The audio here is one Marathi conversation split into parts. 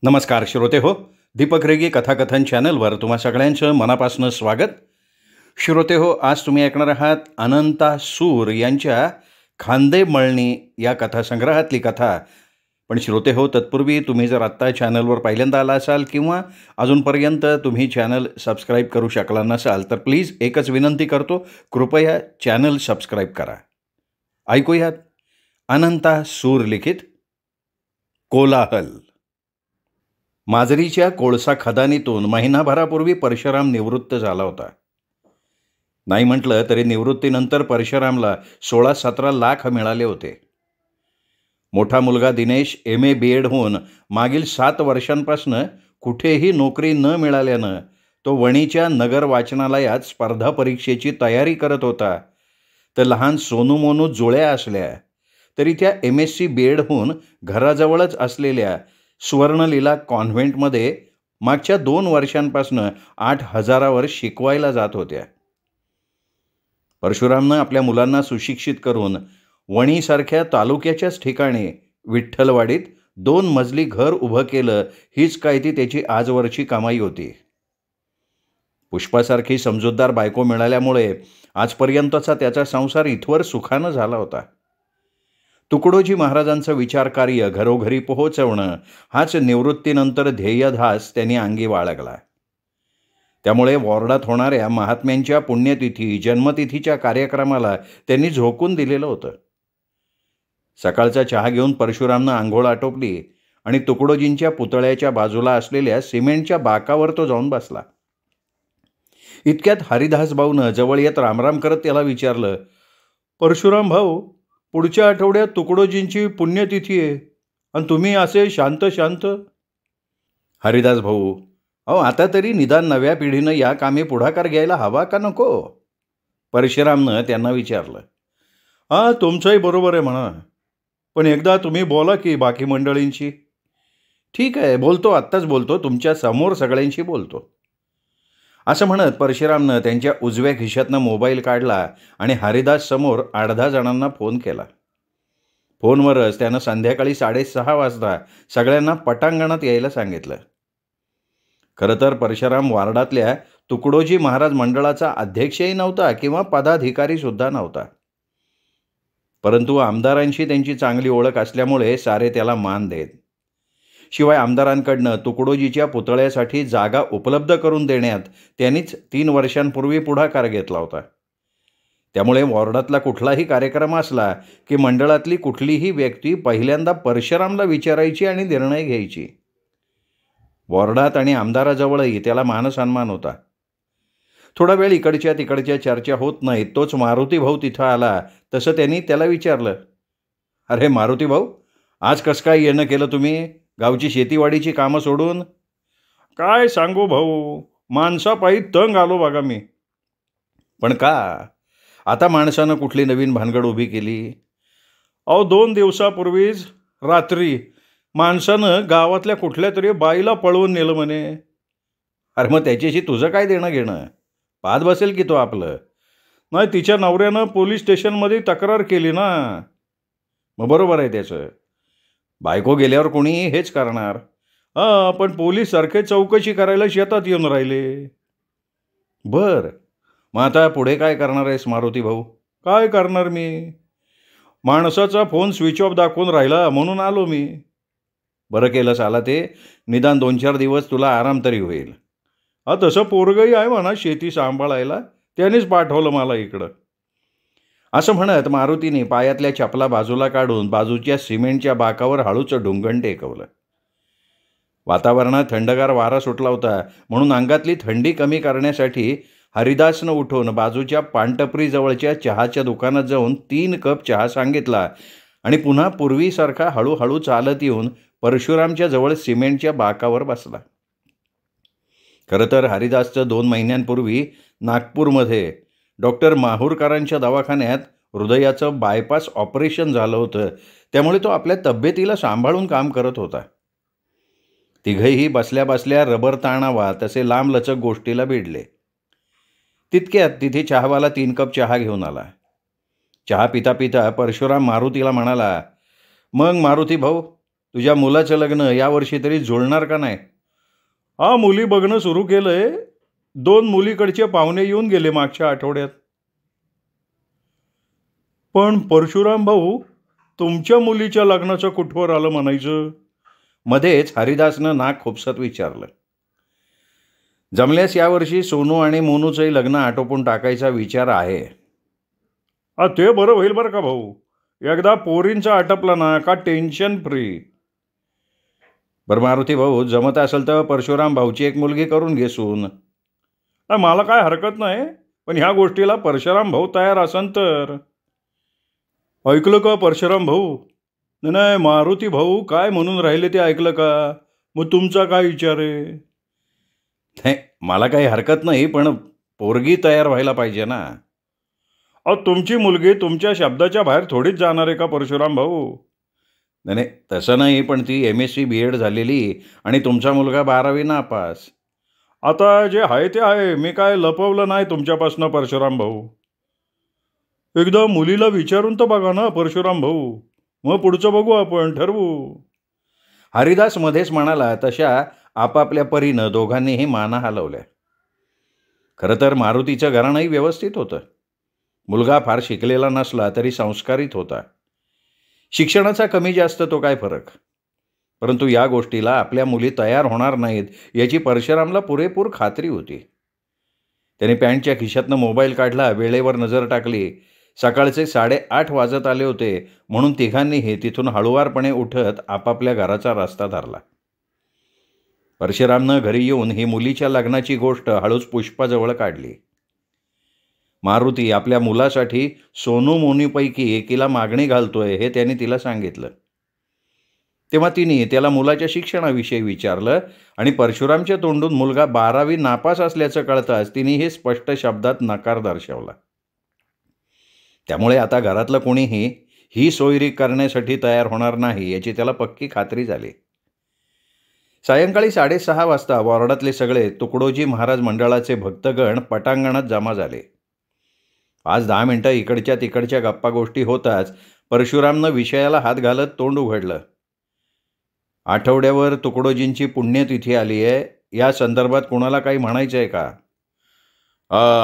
नमस्कार श्रोते हो. दीपक रेगी कथाकथन चॅनलवर तुम्हा सगळ्यांचं मनापासून स्वागत. श्रोते हो, आज तुम्ही ऐकणार आहात अनंता सूर यांच्या खांदे मळणी या कथासंग्रहातली कथा. पण श्रोते हो, तत्पूर्वी तुम्ही जर आत्ता चॅनलवर पहिल्यांदा आला असाल किंवा अजूनपर्यंत तुम्ही चॅनल सबस्क्राईब करू शकला नसाल तर प्लीज एकच विनंती करतो, कृपया चॅनल सबस्क्राईब करा. ऐकूयात अनंता सूर लिखित कोलाहल. माजरीच्या कोळसा खदानीतून महिनाभरापूर्वी परशुराम निवृत्त झाला होता. नाही म्हटलं तरी निवृत्तीनंतर परशुरामला 16-17 लाख मिळाले होते. मोठा मुलगा दिनेश MA BEd होऊन मागील 7 वर्षांपासून कुठेही नोकरी न मिळाल्यानं तो वणीच्या नगर वाचनालयात स्पर्धा परीक्षेची तयारी करत होता. तर लहान सोनू मोनू जुळ्या असल्या तरी त्या MSc BEd होऊन घराजवळच असलेल्या स्वर्णलीला कॉन्व्हेंटमध्ये मागच्या 2 वर्षांपासून 8,000वर शिकवायला जात होत्या. परशुरामनं आपल्या मुलांना सुशिक्षित करून वणीसारख्या तालुक्याच्याच ठिकाणी विठ्ठलवाडीत 2 मजली घर उभं केलं. हीच काय ती त्याची आजवरची कमाई होती. पुष्पासारखी समजूतदार बायको मिळाल्यामुळे आजपर्यंतचा त्याचा संसार इथवर सुखानं झाला होता. तुकडोजी महाराजांचं विचारकार्य घरोघरी पोहोचवणं हाच निवृत्तीनंतर ध्येयध्यास त्यांनी अंगी बाळगला. त्यामुळे वॉर्डात होणाऱ्या महात्म्यांच्या पुण्यतिथी जन्मतिथीच्या कार्यक्रमाला त्यांनी झोकून दिलेलं होतं. सकाळचा चहा घेऊन परशुरामनं आंघोळ आटोपली आणि तुकडोजींच्या पुतळ्याच्या बाजूला असलेल्या सिमेंटच्या बाकावर तो जाऊन बसला. इतक्यात हरिदास भाऊनं जवळ येत रामराम करत त्याला विचारलं, परशुराम भाऊ, पुढच्या आठवड्यात तुकडोजींची पुण्यतिथी आहे आणि तुम्ही असे शांत शांत. हरिदास भाऊ, आता तरी निदान नव्या पिढीनं या कामी पुढाकार घ्यायला हवा का नको? परशुरामनं त्यांना विचारलं. तुमचंही बरोबर आहे म्हणा, पण एकदा तुम्ही बोला की बाकी मंडळींशी. ठीक आहे, बोलतो, आत्ताच बोलतो, तुमच्या समोर सगळ्यांशी बोलतो. असं म्हणत परशुरामनं त्यांच्या उजव्या खिशातनं मोबाईल काढला आणि हरिदास समोर 8-10 जणांना फोन केला. फोनवरच त्यानं संध्याकाळी 6:30 वाजता सगळ्यांना पटांगणात यायला सांगितलं. खरं तर परशुराम वार्डातल्या तुकडोजी महाराज मंडळाचा अध्यक्षही नव्हता किंवा पदाधिकारीसुद्धा नव्हता. परंतु आमदारांशी त्यांची चांगली ओळख असल्यामुळे सारे त्याला मान देत. शिवाय आमदारांकडनं तुकडोजीच्या पुतळ्यासाठी जागा उपलब्ध करून देण्यात त्यांनीच 3 वर्षांपूर्वी पुढाकार घेतला होता. त्यामुळे वॉर्डातला कुठलाही कार्यक्रम असला की मंडळातली कुठलीही व्यक्ती पहिल्यांदा परशुरामला विचारायची आणि निर्णय घ्यायची. वॉर्डात आणि आमदाराजवळही त्याला मानसन्मान होता. थोडा वेळ इकडच्या तिकडच्या चर्चा होत नाहीत, तोच मारुती भाऊ तिथं आला. तसं त्यांनी त्याला विचारलं, अरे मारुती भाऊ, आज कसं काय येणं केलं तुम्ही गावची शेतीवाडीची कामं सोडून? काय सांगू भाऊ, माणसापायी तंग आलो बघा मी. पण का? आता माणसानं कुठली नवीन भानगड उभी केली? 2 दिवसापूर्वीच रात्री माणसानं गावातल्या कुठल्या तरी बाईला पळवून नेलं म्हणे. अरे मग त्याच्याशी तुझं काय देणं घेणं? पाहत बसेल की तो आपलं. नाही, तिच्या नवऱ्यानं पोलीस स्टेशनमध्ये तक्रार केली ना. मग बरोबर आहे त्याचं. बायको गेल्यावर कोणी हेच करणार. पण पोलीस सारखे चौकशी करायला शेतात येऊन राहिले. मग आता पुढे काय करणार आहेस मारुती भाऊ? काय करणार मी? माणसाचा फोन स्विच ऑफ दाखवून राहिला म्हणून आलो मी. बरं केलंस आला ते, निदान 2-4 दिवस तुला आराम तरी होईल. तसं पोरगंही आहे म्हणा शेती सांभाळायला, त्यानेच पाठवलं मला इकडं. असं म्हणत मारुतीने पायातल्या चपला बाजूला काढून बाजूच्या सिमेंटच्या बाकावर हळूच ढुंगण टेकवलं. वातावरणात थंडगार वारा सुटला होता म्हणून अंगातली थंडी कमी करण्यासाठी हरिदासनं उठून बाजूच्या पानटपरीजवळच्या चहाच्या दुकानात जाऊन 3 कप चहा सांगितला आणि पुन्हा पूर्वीसारखा हळूहळू चालत येऊन परशुरामच्या जवळ सिमेंटच्या बाकावर बसला. खरं तर हरिदासचं 2 महिन्यांपूर्वी नागपूरमध्ये डॉक्टर माहूरकरांच्या दवाखान्यात हृदयाचं बायपास ऑपरेशन झालं होतं. त्यामुळे तो आपल्या तब्येतीला सांभाळून काम करत होता. तिघंही बसल्या बसल्या रबर ताणावा तसे लांबलचक गोष्टीला भिडले. तितक्यात तिथे चहावाला 3 कप चहा घेऊन आला. चहा पिता पिता परशुराम मारुतीला म्हणाला, मग मारुती भाऊ, तुझ्या मुलाचं लग्न यावर्षी तरी जुळणार का नाही? हा, मुली बघणं सुरू केलंय. 2 मुलीकडचे पाहुणे येऊन गेले मागच्या आठवड्यात. पण परशुराम भाऊ, तुमच्या मुलीच्या लग्नाचं कुठवर आलं म्हणायचं? मध्येच हरिदासनं नाक खुपसत विचारलं. जमल्यास यावर्षी सोनू आणि मोनूचंही लग्न आटोपून टाकायचा विचार आहे. ते बरं होईल बरं का भाऊ. एकदा पोरींचा आटपला ना का टेन्शन फ्री. बरं मारुती भाऊ, जमत असेल तर परशुराम भाऊची एक मुलगी करून घे सून. मला काय हरकत नाही, पण ह्या गोष्टीला परशुराम भाऊ तयार असन तर. ऐकलं का परशुराम भाऊ? नाही नाही, मारुती भाऊ काय म्हणून राहिले ते ऐकलं का? मग तुमचा काय विचार आहे? नाही, मला काही हरकत नाही, पण पोरगी तयार व्हायला पाहिजे ना. तुमची मुलगी तुमच्या शब्दाच्या बाहेर थोडीच जाणार आहे का परशुराम भाऊ? नाही नाही, तसं नाही, पण ती MSc BEd झालेली आणि तुमचा मुलगा 12वी नापास. आता जे आहे ते आहे, मी काय लपवलं नाही तुमच्यापासनं परशुराम भाऊ. एकदा मुलीला विचारून तर बघा ना परशुराम भाऊ, मग पुढचं बघू, आपण ठरवू. हरिदास मध्येच म्हणाला. तशा आपापल्या परीनं दोघांनीही माना हलवल्या. खरं तर मारुतीचं घराणंही व्यवस्थित होतं. मुलगा फार शिकलेला नसला तरी संस्कारित होता. शिक्षणाचा कमी जास्त तो काय फरक. परंतु या गोष्टीला आपल्या मुली तयार होणार नाहीत याची परशुरामला पुरेपूर खात्री होती. त्याने पॅन्टच्या खिशातनं मोबाईल काढला, वेळेवर नजर टाकली. सकाळचे 8:30 वाजत आले होते, म्हणून तिघांनीही तिथून हळुवारपणे उठत आपापल्या घराचा रस्ता धरला. परशुरामनं घरी येऊन ही मुलीच्या लग्नाची गोष्ट हळूच पुष्पाजवळ काढली. मारुती आपल्या मुलासाठी सोनू मोनीपैकी एकीला मागणी घालतोय हे त्याने तिला सांगितलं. तेव्हा तिने त्याला मुलाच्या शिक्षणाविषयी विचारलं आणि परशुरामच्या तोंडून मुलगा 12वी नापास असल्याचं कळताच तिने हे स्पष्ट शब्दात नकार दर्शवला. त्यामुळे आता घरातलं कोणीही ही सोयरी करण्यासाठी तयार होणार नाही याची त्याला पक्की खात्री झाली. सायंकाळी 6:30 वाजता वॉर्डातले सगळे तुकडोजी महाराज मंडळाचे भक्तगण पटांगणात जमा झाले. आज 10 मिनिटं इकडच्या तिकडच्या गप्पा गोष्टी होताच परशुरामनं विषयाला हात घालत तोंड उघडलं. आठवड्यावर तुकडोजींची पुण्यतिथी आली आहे, या संदर्भात कोणाला काही म्हणायचं आहे का?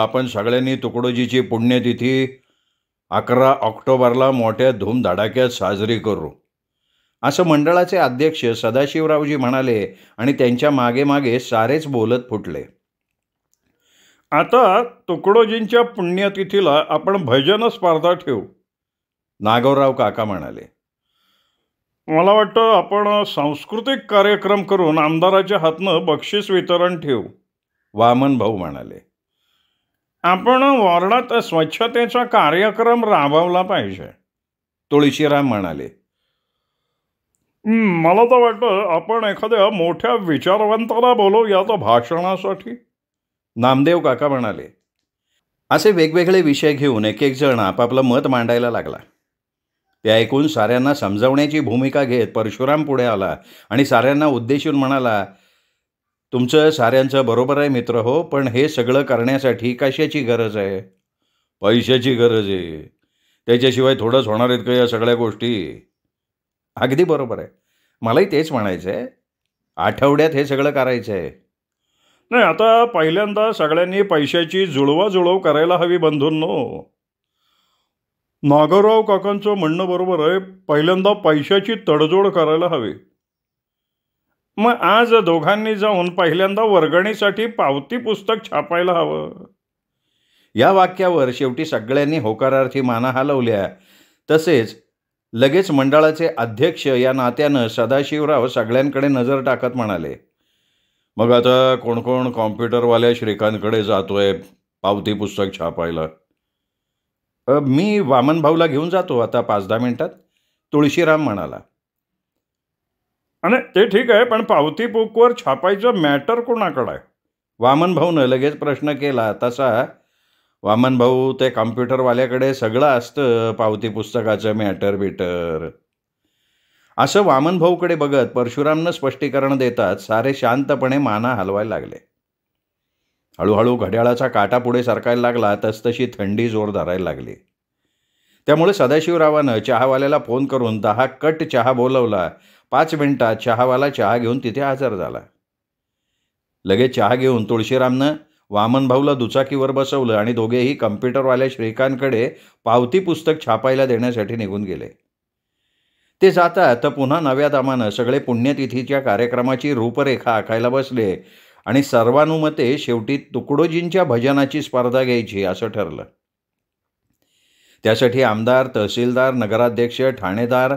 आपण सगळ्यांनी तुकडोजीची पुण्यतिथी 11 ऑक्टोबरला मोठ्या धूमधडाक्यात साजरी करू, असं मंडळाचे अध्यक्ष सदाशिवरावजी म्हणाले आणि त्यांच्या मागे मागे सारेच बोलत फुटले. आता तुकडोजींच्या पुण्यतिथीला आपण भजन स्पर्धा ठेवू, नागोराव काका म्हणाले. मला वाटतं आपण सांस्कृतिक कार्यक्रम करून आमदाराच्या हातनं बक्षीस वितरण ठेवू, वामन भाऊ म्हणाले. आपण वॉर्डात स्वच्छतेचा कार्यक्रम राबवला पाहिजे, तुळशीराम म्हणाले. मला तर वाटतं आपण एखाद्या मोठ्या विचारवंताला बोलवूया भाषणासाठी, नामदेव काका म्हणाले. असे वेगवेगळे विषय घेऊन एक जण आपापलं मत मांडायला लागला. ते ऐकून साऱ्यांना समजावण्याची भूमिका घेत परशुराम पुढे आला आणि साऱ्यांना उद्देशून म्हणाला, तुमचं साऱ्यांचं बरोबर आहे मित्र हो, पण हे सगळं करण्यासाठी कशाची गरज आहे? पैशाची गरज आहे. त्याच्याशिवाय थोडंच होणार आहेत का या सगळ्या गोष्टी? अगदी बरोबर आहे, मलाही तेच म्हणायचं आहे. आठवड्यात हे सगळं करायचं आहे. नाही, आता पहिल्यांदा सगळ्यांनी पैशाची जुळवाजुळव करायला हवी बंधूंनो. नागोराव काकांचं म्हणणं बरोबर आहे, पहिल्यांदा पैशाची तडजोड करायला हवी. मग आज दोघांनी जाऊन पहिल्यांदा वर्गणीसाठी पावती पुस्तक छापायला हवं. या वाक्यावर शेवटी सगळ्यांनी होकारार्थी माना हलवल्या. तसेच लगेच मंडळाचे अध्यक्ष या नात्यानं सदाशिवराव सगळ्यांकडे नजर टाकत म्हणाले, मग आता कोण कोण कॉम्प्युटरवाल्या श्रीकांतकडे जातोय पावती पुस्तक छापायला? मी वामन भाऊला घेऊन जातो आता 5-10 मिनिटात, तुळशीराम म्हणाला. आणि ते ठीक आहे, पण पावती बुकवर छापायचं मॅटर कोणाकडं आहे? वामन भाऊनं लगेच प्रश्न केला. तसा वामन भाऊ, ते कॉम्प्युटरवाल्याकडे सगळं असतं, पावती पुस्तकाचं मॅटर बिटर, असं वामन भाऊकडे बघत परशुरामनं स्पष्टीकरण देतात सारे शांतपणे माना हलवायला लागले. हळूहळू घड्याळाचा काटा पुढे सरकायला लागला, तसतशी थंडी जोर धरायला लागली. त्यामुळे सदाशिवरावानं चहावाल्याला फोन करून 10 कट चहा बोलवला. 5 मिनिटात चहावाला चहा घेऊन तिथे हजर झाला. लगेच चहा घेऊन तुळशीरामनं वामनभाऊला दुचाकीवर बसवलं आणि दोघेही कम्प्युटरवाल्या श्रीकांतकडे पावती पुस्तक छापायला देण्यासाठी निघून गेले. ते जातात तर पुन्हा नव्या दामानं सगळे पुण्यतिथीच्या कार्यक्रमाची रूपरेखा आखायला बसले आणि सर्वानुमते शेवटी तुकडोजींच्या भजनाची स्पर्धा घ्यायची असं ठरलं. त्यासाठी आमदार, तहसीलदार, नगराध्यक्ष, ठाणेदार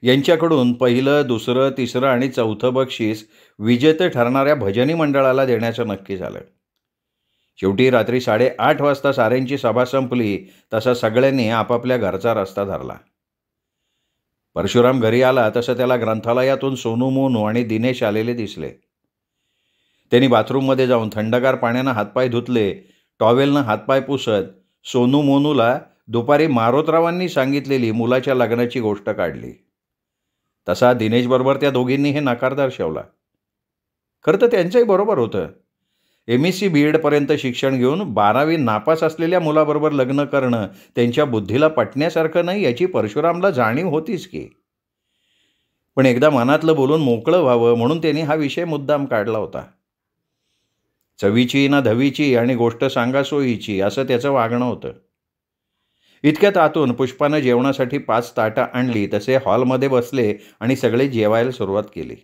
यांच्याकडून पहिलं, दुसरं, तिसरं आणि चौथं बक्षीस विजेते ठरणाऱ्या भजनी मंडळाला देण्याचं नक्की झालं. शेवटी रात्री 8:30 वाजता साऱ्यांची सभा संपली तसा सगळ्यांनी आपापल्या घरचा रस्ता धरला. परशुराम घरी आला तसं त्याला ग्रंथालयातून सोनू, मोनू आणि दिनेश आलेले दिसले. त्यांनी बाथरूममध्ये जाऊन थंडगार पाण्यानं हातपाय धुतले. टॉवेलनं हातपाय पुसत सोनू, मोनूला दुपारी मारोतरावांनी सांगितलेली मुलाच्या लग्नाची गोष्ट काढली. तसा दिनेशबरोबर त्या दोघींनी हे नकार दर्शवला. खरं तर त्यांचंही बरोबर होतं. MSc BEdपर्यंत शिक्षण घेऊन 12वी नापास असलेल्या मुलाबरोबर लग्न करणं त्यांच्या बुद्धीला पटण्यासारखं नाही याची परशुरामला जाणीव होतीच की. पण एकदा मनातलं बोलून मोकळं व्हावं म्हणून त्यांनी हा विषय मुद्दाम काढला होता. चवीची ना धवीची आणि गोष्ट सांगासोयीची असं त्याचं वागणं होतं. इतक्यात आतून पुष्पानं जेवणासाठी 5 ताटं आणली तसे हॉलमध्ये बसले आणि सगळे जेवायला सुरुवात केली.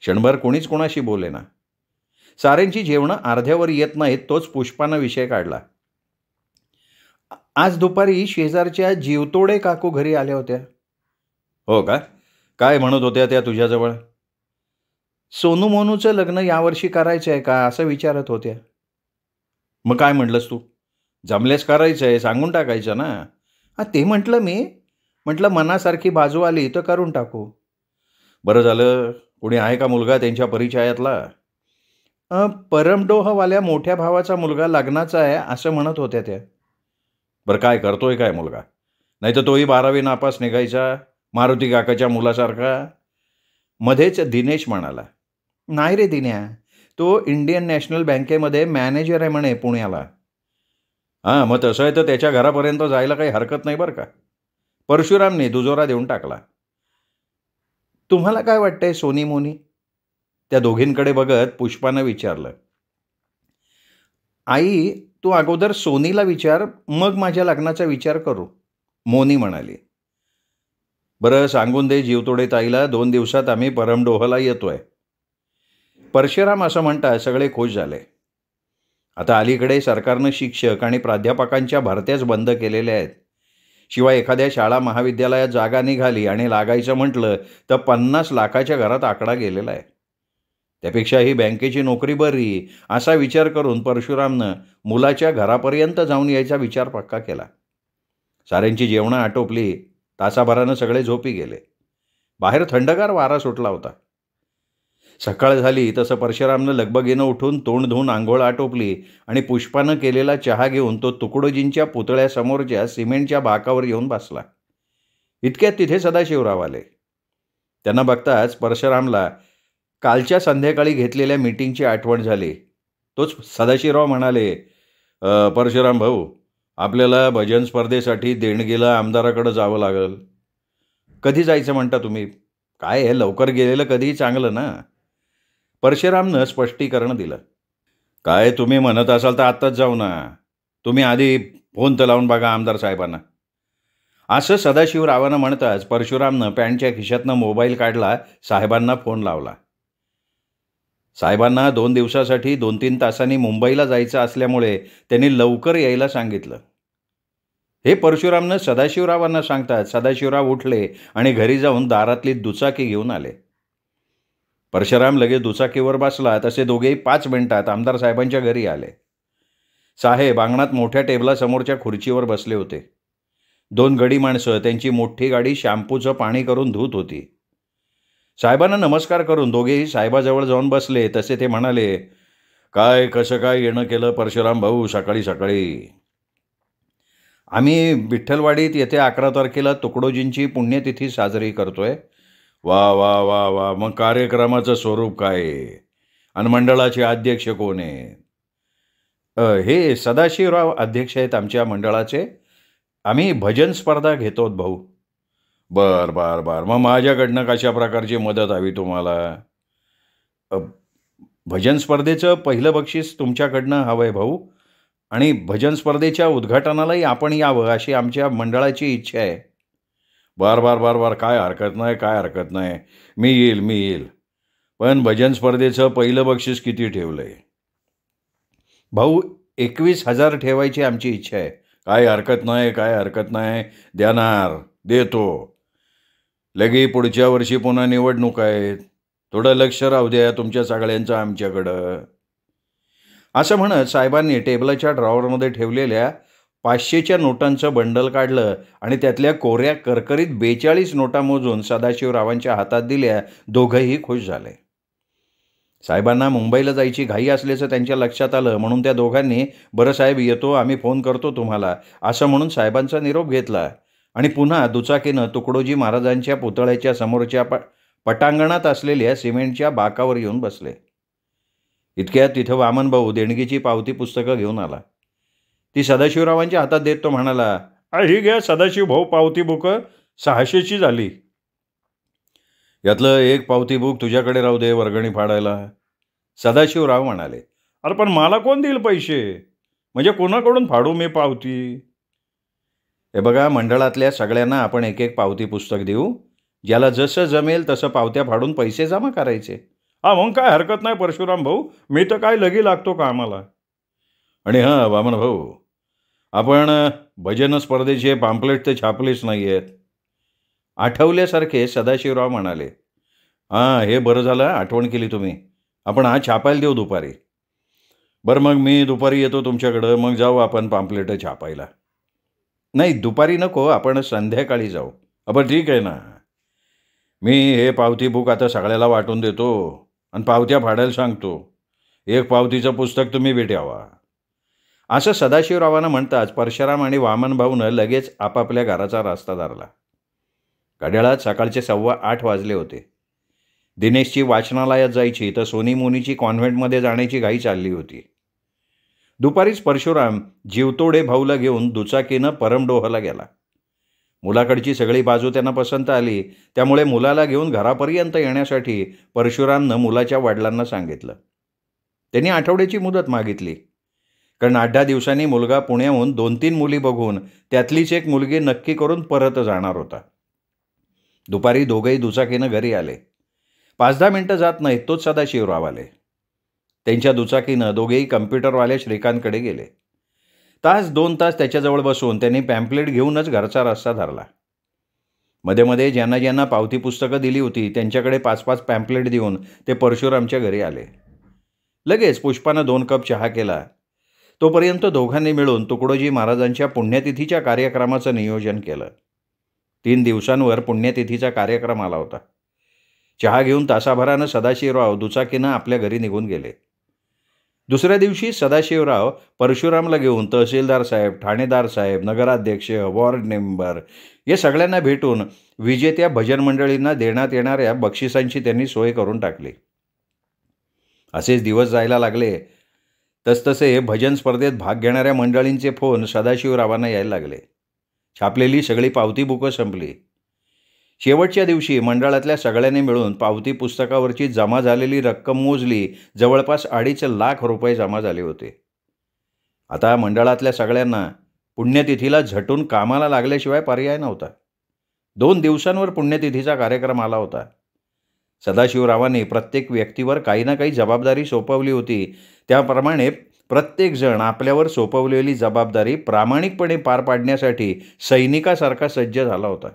क्षणभर कोणीच कोणाशी बोलेना. साऱ्यांची जेवणं अर्ध्यावर येत नाहीत तोच पुष्पानं विषय काढला. आज दुपारी शेजारच्या जीवतोडे काकू घरी आल्या होत्या. हो का? काय म्हणत होत्या त्या तुझ्याजवळ? सोनू मोनूचं लग्न यावर्षी करायचं आहे का असं विचारत होत्या. मग काय म्हटलंस तू? जमल्यास करायचं आहे सांगून टाकायचं ना. हां ते म्हटलं मी. म्हटलं मनासारखी बाजू आली तर करून टाकू. बरं झालं. कुणी आहे का मुलगा त्यांच्या परिचयातला? परमडोहवाल्या मोठ्या भावाचा मुलगा लग्नाचा आहे असं म्हणत होत्या त्या. बरं काय करतोय काय मुलगा? नाही तर तोही 12वी नापास निघायचा मारुती काकाच्या मुलासारखा. मध्येच दिनेश म्हणाला, नाही रे दिन्या, तो इंडियन नॅशनल बँकेमध्ये मॅनेजर आहे म्हणे पुण्याला. हां मग तसं आहे तर त्याच्या घरापर्यंत जायला काही हरकत नाही बरं का. परशुरामने दुजोरा देऊन टाकला. तुम्हाला काय वाटतंय सोनी मोनी? त्या दोघींकडे बघत पुष्पानं विचारलं. आई तू अगोदर सोनीला विचार मग माझ्या लग्नाचा विचार करू, मोनी म्हणाली. बरं सांगून दे जीवतोडे ताईला 2 दिवसात आम्ही परमडोहला येतोय. परशुराम असं म्हणता सगळे खुश झाले. आता अलीकडे सरकारनं शिक्षक आणि प्राध्यापकांच्या भरत्याच बंद केलेल्या आहेत. शिवाय एखाद्या शाळा महाविद्यालयात जागा निघाली आणि लागायचं म्हटलं तर 50 लाखाच्या घरात आकडा गेलेला आहे. त्यापेक्षा ही बँकेची नोकरी बरी असा विचार करून परशुरामनं मुलाच्या घरापर्यंत जाऊन यायचा विचार पक्का केला. साऱ्यांची जेवणं आटोपली. तासाभरानं सगळे झोपी गेले. बाहेर थंडगार वारा सुटला होता. सकाळ झाली तसं परशुरामनं लगबगीनं उठून तोंड धुवून आंघोळ आटोपली आणि पुष्पानं केलेला चहा घेऊन तो तुकडोजींच्या पुतळ्यासमोरच्या सिमेंटच्या बाकावर येऊन बसला. इतक्यात तिथे सदाशिवराव आले. त्यांना बघताच परशुरामला कालच्या संध्याकाळी घेतलेल्या मीटिंगची आठवण झाली. तोच सदाशिवराव म्हणाले, परशुराम भाऊ, आपल्याला भजन स्पर्धेसाठी देणगीला आमदाराकडे जावं लागेल. कधी जायचं म्हणता तुम्ही? काय हे लवकर गेलेलं कधीही चांगलं ना. परशुरामनं स्पष्टीकरण दिलं. काय तुम्ही म्हणत असाल तर आत्ताच जाऊ ना. तुम्ही आधी फोन तर लावून बघा आमदार साहेबांना. असं सदाशिवरावानं म्हणताच परशुरामनं पॅन्टच्या खिशातनं मोबाईल काढला, साहेबांना फोन लावला. साहेबांना 2 दिवसासाठी 2-3 तासांनी मुंबईला जायचं असल्यामुळे त्यांनी लवकर यायला सांगितलं. हे परशुरामनं सदाशिवरावांना सांगतात सदाशिवराव उठले आणि घरी जाऊन दारातली दुचाकी घेऊन आले. परशुराम लगेच दुचाकीवर बसला तसे दोघेही 5 मिनिटात आमदार साहेबांच्या घरी आले. साहेब अंगणात मोठ्या टेबलासमोरच्या खुर्चीवर बसले होते. 2 गडी माणसं त्यांची मोठी गाडी शॅम्पूचं पाणी करून धुत होती. साहेबांना नमस्कार करून दोघेही साहेबाजवळ जाऊन बसले तसे ते म्हणाले, काय कसं काय येणं केलं परशुराम भाऊ सकाळी सकाळी? आम्ही विठ्ठलवाडीत येत्या 11 तारखेला तुकडोजींची पुण्यतिथी साजरी करतोय. वा वा वा वा, मग कार्यक्रमाचं स्वरूप काय आणि मंडळाचे अध्यक्ष कोण आहे? हे सदाशिवराव अध्यक्ष आहेत आमच्या मंडळाचे. आम्ही भजन स्पर्धा घेतो भाऊ. बर बर बर मग माझ्याकडनं कशा प्रकारची मदत हवी तुम्हाला? अ, भजन स्पर्धेचं पहिलं बक्षीस तुमच्याकडनं हवं आहे भाऊ. आणि भजन स्पर्धेच्या उद्घाटनालाही आपण यावं अशी आमच्या मंडळाची इच्छा आहे. बर बर बर बर काय हरकत नाही, काय हरकत नाही. मी येईल, मी येईल. पण भजन स्पर्धेचं पहिलं बक्षीस किती ठेवलंय? भाऊ 21,000 ठेवायची आमची इच्छा आहे. काय हरकत नाही, काय हरकत नाही. देणार, देतो. लगे पुढच्या वर्षी पुन्हा निवडणूक आहेत. थोडं लक्ष राहू द्या तुमच्या सगळ्यांचं आमच्याकडं. असं म्हणत साहेबांनी टेबलाच्या ड्रॉवरमध्ये ठेवलेल्या 500च्या नोटांचं बंडल काढलं आणि त्यातल्या कोऱ्या करकरीत 42 नोटा मोजून सदाशिवरावांच्या हातात दिल्या. दोघंही खुश झाले. साहेबांना मुंबईला जायची घाई असल्याचं त्यांच्या लक्षात आलं, म्हणून त्या दोघांनी "बरं साहेब येतो, आम्ही फोन करतो तुम्हाला" असं म्हणून साहेबांचा निरोप घेतला आणि पुन्हा दुचाकीनं तुकडोजी महाराजांच्या पुतळ्याच्या समोरच्या पटांगणात असलेल्या सिमेंटच्या बाकावर येऊन बसले. इतक्यात तिथं वामनभाऊ देणगीची पावती पुस्तकं घेऊन आला. ती सदाशिवरावांच्या हातात देत तो म्हणाला, ही घ्या सदाशिव भाऊ पावती बुक, 600ची झाली. यातलं एक पावती बुक तुझ्याकडे राहू दे वर्गणी फाडायला. सदाशिवराव म्हणाले, अरे पण मला कोण देईल पैसे? म्हणजे कोणाकडून फाडू मी पावती? हे बघा, मंडळातल्या सगळ्यांना आपण एक एक पावती पुस्तक देऊ. ज्याला जसं जमेल तसं पावत्या फाडून पैसे जमा करायचे. मग काय हरकत नाही परशुराम भाऊ, मी तर काय लगी लागतो का आम्हाला. आणि वामन भाऊ, आपण भजन स्पर्धेचे पॅम्पलेट तर छापलेच नाही आहेत. आठवल्यासारखे सदाशिवराव म्हणाले, हे बरं झालं आठवण केली तुम्ही. आपण छापायला देऊ दुपारी. बरं मग मी दुपारी येतो तुमच्याकडं, मग जाऊ आपण पॅम्पलेट छापायला. नाही दुपारी नको, आपण संध्याकाळी जाऊ. बरं ठीक आहे ना. मी हे पावती बुक आता सगळ्याला वाटून देतो आणि पावत्या फाडायला सांगतो. एक पावतीचं पुस्तक तुम्ही बी ठेवा. असं सदाशिवरावांना म्हणताच परशुराम आणि वामनभाऊनं लगेच आपापल्या घराचा रस्ता धरला. घड्याळात सकाळचे 8:15 वाजले होते. दिनेशची वाचनालयात जायची तर सोनी मुनीची कॉन्व्हेंटमध्ये जाण्याची घाई चालली होती. दुपारीच परशुराम जीवतोडे भाऊला घेऊन दुचाकीनं परमडोहला गेला. मुलाकडची सगळी बाजू त्यांना पसंत आली, त्यामुळे मुलाला घेऊन घरापर्यंत येण्यासाठी परशुरामनं मुलाच्या वडिलांना सांगितलं. त्यांनी आठवड्याची मुदत मागितली, कारण 8-10 दिवसांनी मुलगा पुण्याहून 2-3 मुली बघून त्यातलीच एक मुलगी नक्की करून परत जाणार होता. दुपारी दोघंही दुचाकीनं घरी आले. 5-10 मिनटं जात नाहीत तोच सदाशिवराव आले. त्यांच्या दुचाकीनं दोघेही कम्प्युटरवाल्या श्रीकांतकडे गेले. 1-2 तास त्याच्याजवळ बसून त्यांनी पॅम्पलेट घेऊनच घरचा रस्ता धरला. मध्ये मध्ये ज्यांना ज्यांना पावती पुस्तकं दिली होती त्यांच्याकडे 5-5 पॅम्पलेट देऊन ते परशुरामच्या घरी आले. लगेच पुष्पानं 2 कप चहा केला. तोपर्यंत दोघांनी मिळून तुकडोजी महाराजांच्या पुण्यतिथीच्या कार्यक्रमाचं नियोजन केलं. 3 दिवसांवर पुण्यतिथीचा कार्यक्रम आला होता. चहा घेऊन तासाभरानं सदाशिवराव दुचाकीनं आपल्या घरी निघून गेले. दुसऱ्या दिवशी सदाशिवराव परशुरामला घेऊन तहसीलदार साहेब, ठाणेदार साहेब, नगराध्यक्ष, वॉर्ड मेंबर या सगळ्यांना भेटून विजेत्या भजन मंडळींना देण्यात येणाऱ्या बक्षिसांची त्यांनी सोय करून टाकली. असेच दिवस जायला लागले. तसतसे भजन स्पर्धेत भाग घेणाऱ्या मंडळींचे फोन सदाशिवरावांना यायला लागले. छापलेली सगळी पावती बुकं संपली. शेवटच्या दिवशी मंडळातल्या सगळ्यांनी मिळून पावती पुस्तकावरची जमा झालेली रक्कम मोजली. जवळपास 2.5 लाख रुपये जमा झाले होते. आता मंडळातल्या सगळ्यांना पुण्यतिथीला झटून कामाला लागल्याशिवाय पर्याय नव्हता. 2 दिवसांवर पुण्यतिथीचा कार्यक्रम आला होता. सदाशिवरावांनी प्रत्येक व्यक्तीवर काही ना काही जबाबदारी सोपवली होती. त्याप्रमाणे प्रत्येकजण आपल्यावर सोपवलेली जबाबदारी प्रामाणिकपणे पार पाडण्यासाठी सैनिकासारखा सज्ज झाला होता.